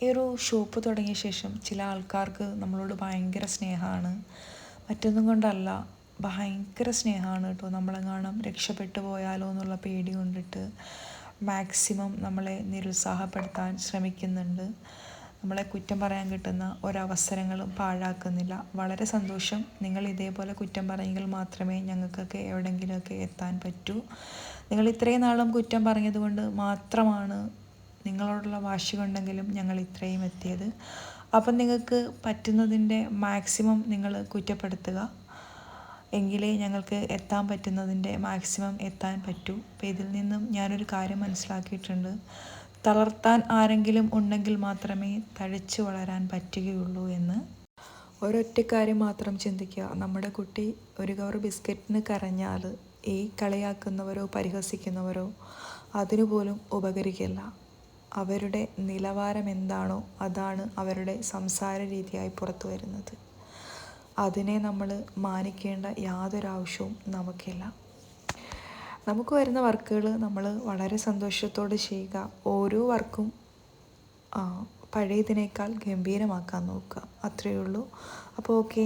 ഈ ഒരു ഷോപ്പ് തുടങ്ങിയ ശേഷം ചില ആൾക്കാർക്ക് നമ്മളോട് ഭയങ്കര സ്നേഹമാണ്. മറ്റൊന്നും കൊണ്ടല്ല, ഭയങ്കര സ്നേഹമാണ് കേട്ടോ. നമ്മളെങ്ങാനും രക്ഷപ്പെട്ടു പോയാലോ എന്നുള്ള പേടി കൊണ്ടിട്ട് മാക്സിമം നമ്മളെ നിരുത്സാഹപ്പെടുത്താൻ ശ്രമിക്കുന്നുണ്ട്. നമ്മളെ കുറ്റം പറയാൻ കിട്ടുന്ന ഒരവസരങ്ങളും പാഴാക്കുന്നില്ല. വളരെ സന്തോഷം. നിങ്ങൾ ഇതേപോലെ കുറ്റം പറയുമെങ്കിൽ മാത്രമേ ഞങ്ങൾക്കൊക്കെ എവിടെയെങ്കിലുമൊക്കെ എത്താൻ പറ്റൂ. നിങ്ങൾ ഇത്രയും നാളും കുറ്റം പറഞ്ഞതുകൊണ്ട് മാത്രമാണ്, നിങ്ങളോടുള്ള വാശി കൊണ്ടെങ്കിലും ഞങ്ങൾ ഇത്രയും എത്തിയത്. അപ്പം നിങ്ങൾക്ക് പറ്റുന്നതിൻ്റെ മാക്സിമം നിങ്ങൾ കുറ്റപ്പെടുത്തുക, എങ്കിലേ ഞങ്ങൾക്ക് എത്താൻ പറ്റുന്നതിൻ്റെ മാക്സിമം എത്താൻ പറ്റൂ. അപ്പോൾ ഇതിൽ നിന്നും ഞാനൊരു കാര്യം മനസ്സിലാക്കിയിട്ടുണ്ട്. തളർത്താൻ ആരെങ്കിലും ഉണ്ടെങ്കിൽ മാത്രമേ തഴച്ചു വളരാൻ പറ്റുകയുള്ളൂ എന്ന്. ഒരൊറ്റ കാര്യം മാത്രം ചിന്തിക്കുക, നമ്മുടെ കുട്ടി ഒരു കവർ ബിസ്ക്കറ്റിന് കരഞ്ഞാൽ ഈ കളിയാക്കുന്നവരോ പരിഹസിക്കുന്നവരോ അതിനുപോലും ഉപകരിക്കില്ല. അവരുടെ നിലവാരം എന്താണോ അതാണ് അവരുടെ സംസാര രീതിയായി പുറത്തു വരുന്നത്. അതിനെ നമ്മൾ മാനിക്കേണ്ട യാതൊരാവശ്യവും നമുക്കില്ല. നമുക്ക് വരുന്ന വർക്കുകൾ നമ്മൾ വളരെ സന്തോഷത്തോടെ ചെയ്യുക. ഓരോ വർക്കും പഴയതിനേക്കാൾ ഗംഭീരമാക്കാൻ നോക്കുക. അത്രയേ ഉള്ളൂ. അപ്പോൾ ഓക്കെ.